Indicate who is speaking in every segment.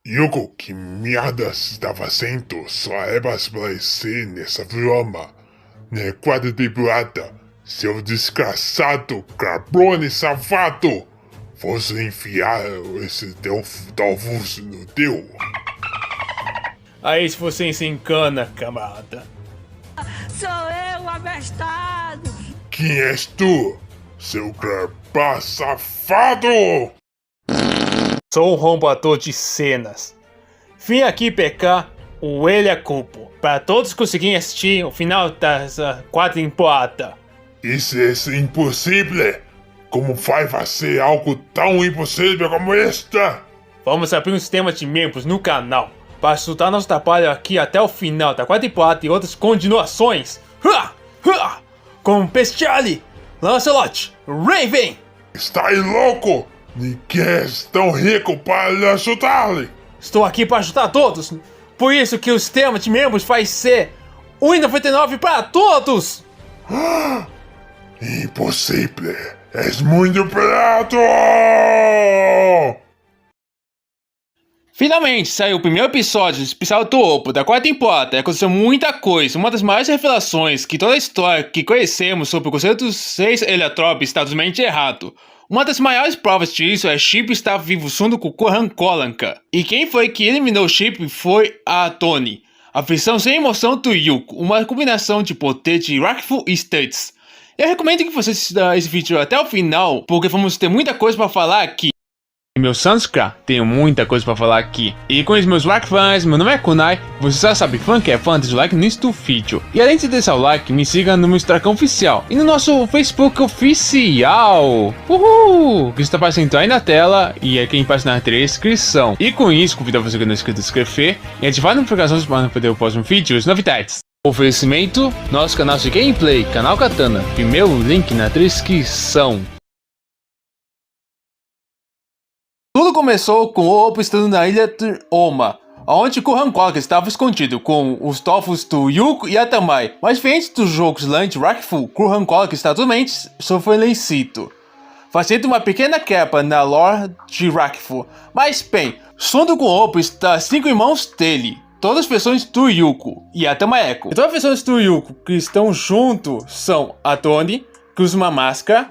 Speaker 1: Yuko, que merda está fazendo? Só é para aparecer nessa forma. Na quarta temporada, seu desgraçado, cabrone safado! Você enfiar esse Delfus no teu.
Speaker 2: Aí se você se encana, camarada.
Speaker 3: Sou eu, abestado!
Speaker 1: Quem és tu, seu crabá safado?
Speaker 2: Sou um roubador de cenas. Vim aqui pecar o Elia Cupo, para todos conseguirem assistir o final dessa quarta temporada.
Speaker 1: Isso é impossível! Como vai fazer algo tão impossível como esta?
Speaker 2: Vamos abrir um sistema de membros no canal para ajudar nosso trabalho aqui até o final da quarta temporada e outras continuações. Como Bestiale, Lancelot, Raven.
Speaker 1: Está aí louco? Ninguém é tão rico para lhe ajudar-lhe.
Speaker 2: Estou aqui para ajudar todos. Por isso que o sistema de membros vai ser 1,99 para todos.
Speaker 1: Impossível. És muito barato.
Speaker 2: Finalmente saiu o primeiro episódio especial topo da quarta temporada e aconteceu muita coisa. Uma das maiores revelações que toda a história que conhecemos sobre o conceito dos 6 heliotrópicos está totalmente errado. Uma das maiores provas disso é Chip estar vivo junto com Corran Kolanka. E quem foi que eliminou Chip foi a Tony, a versão sem emoção do Yuko, uma combinação de poder de Rakfu e Studs. Eu recomendo que você assista esse vídeo até o final, porque vamos ter muita coisa para falar aqui. Meu Sanskra, tenho muita coisa pra falar aqui. E com os meus like fãs, meu nome é Kunai, você já sabe, fã que é fã, deixa o like no início do vídeo. E além de deixar o like, me siga no meu Instagram oficial e no nosso Facebook oficial. Uhul! Que está aparecendo aí na tela e é quem aparece na descrição. E com isso, convido você que não é inscrito a se inscrever e ativar as notificações para não perder o próximo vídeo e as novidades. Oferecimento, nosso canal de gameplay, Canal Katana, primeiro link na descrição. Tudo começou com o Oppo estando na ilha de Oma, onde Corran Kolanka estava escondido com os Delfus do Yuko e Atamai. Mas diferente dos jogos Land Rakfu, Corran Kolanka está totalmente sofrendo, fazendo uma pequena quebra na lore de Rakfu. Mas bem, junto com o Oppo está 5 irmãos dele, todas as versões do Yuko e Atamaeko. E todas as versões do Yuko que estão junto são a Tony, que usa uma máscara,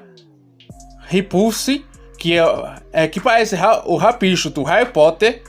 Speaker 2: Repulse, que parece o Rapicho do Harry Potter,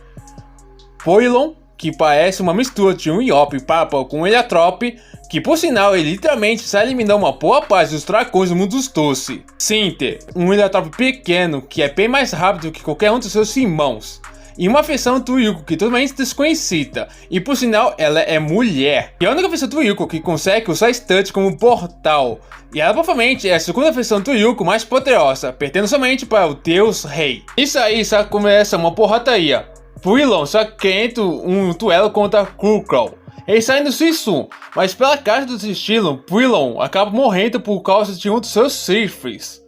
Speaker 2: Poilon, que parece uma mistura de um Iop Papa com um Heliotrópe, que por sinal ele literalmente já eliminou uma boa parte dos dragões do mundo dos doces. Sinter, um Heliotrópe pequeno que é bem mais rápido que qualquer um dos seus irmãos. E uma versão do Yuko que é totalmente desconhecida, e por sinal ela é mulher. E a única versão do Yuko que consegue usar Studs como portal. E ela provavelmente é a segunda versão do Yuko mais poderosa, perdendo somente para o Deus Rei. Isso aí só começa uma porrataria. Poilon só querendo um duelo contra Krukow. Ele sai no Suisum, mas pela caixa do estilo, Poilon acaba morrendo por causa de um dos seus chifres,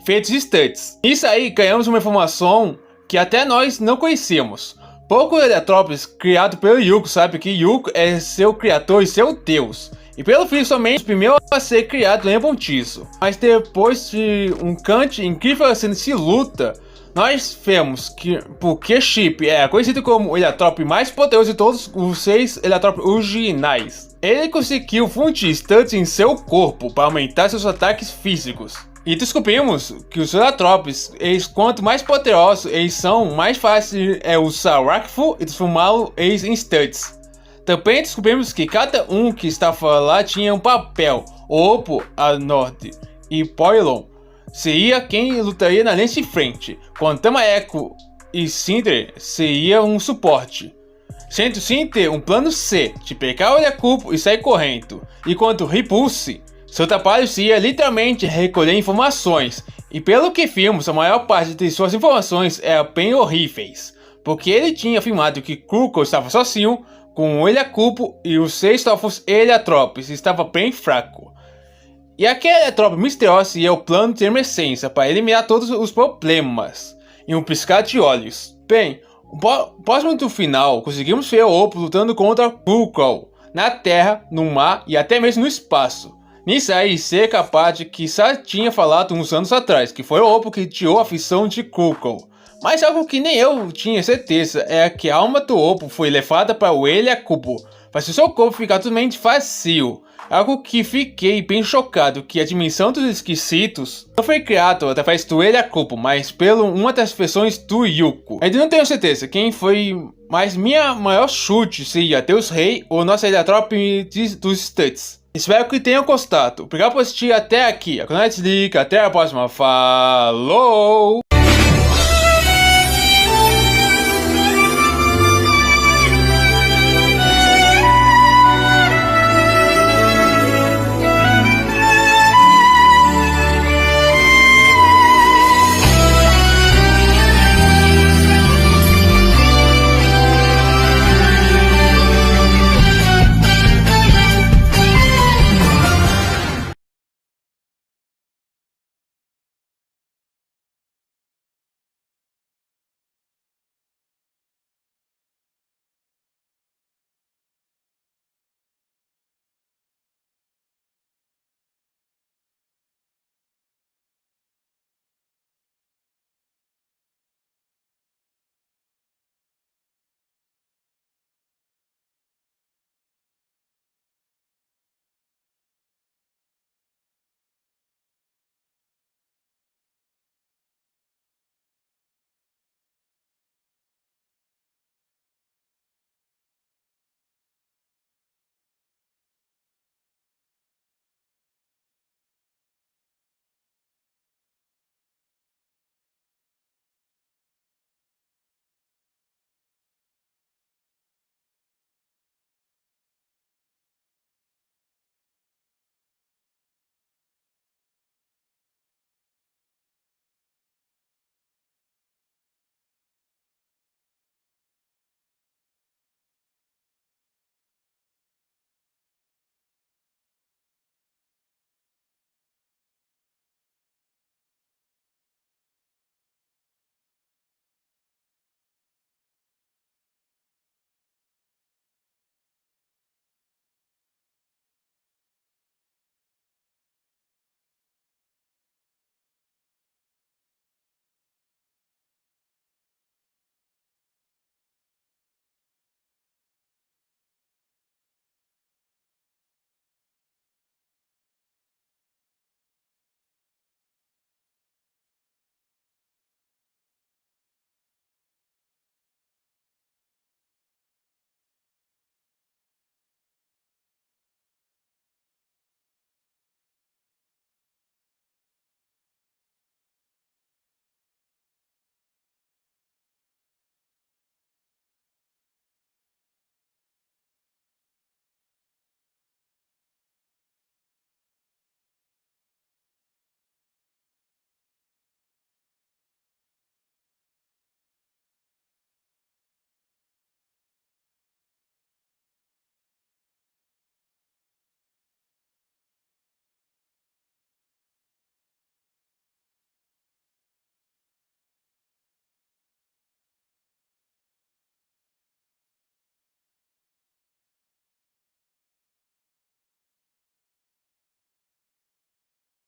Speaker 2: feitos de Studs. Isso aí ganhamos uma informação que até nós não conhecíamos. Poucos heliotrópicos criados pelo Yuko sabem que Yuko é seu criador e seu deus. E pelo fim, somente os primeiros a ser criados lembram disso. Mas depois de um cante incrível sendo se luta, nós vemos que porque Chip é conhecido como o heliotrópico mais poderoso de todos os 6 heliotrópicos originais. Ele conseguiu fundir Studs em seu corpo para aumentar seus ataques físicos. E descobrimos que os heliotrópicos, quanto mais poderosos eles são, mais fácil é usar Rakfu e transformá-los em Studs. Também descobrimos que cada um que estava lá tinha um papel. Oppo, a norte, e Poilon seria quem lutaria na linha de frente, quando Atamaeko e Cinder seria um suporte. Sendo Cinder um plano C, de pegar o Heliacupo e sair correndo, enquanto Repulse, seu trabalho seria literalmente recolher informações, e pelo que vimos, a maior parte de suas informações eram bem horríveis, porque ele tinha afirmado que Krukow estava sozinho, com o Heliacupo e os 6 Delfos Heliotrópicos estava bem fraco. E aquele Heliotrópico misterioso é o plano de emergência para eliminar todos os problemas em um piscar de olhos. Bem, próximo do final, conseguimos ver o Oppo lutando contra Krukow na terra, no mar e até mesmo no espaço. Nisso aí, ser capaz de que já tinha falado uns anos atrás, que foi o Oppo que tirou a fissão de Krukow. Mas algo que nem eu tinha certeza é que a alma do Oppo foi levada para o Ilha Cubo, faz o seu corpo ficar totalmente vazio. Algo que fiquei bem chocado, que a dimensão dos esquisitos não foi criado através do Ilha Cubo, mas pelo uma das versões do Yuko. Ainda não tenho certeza quem foi, mas minha maior chute seria Deus Rei ou nossa Ilha Drop dos Studs. Espero que tenham gostado. Obrigado por assistir até aqui. A canal desliga. Até a próxima. Falou!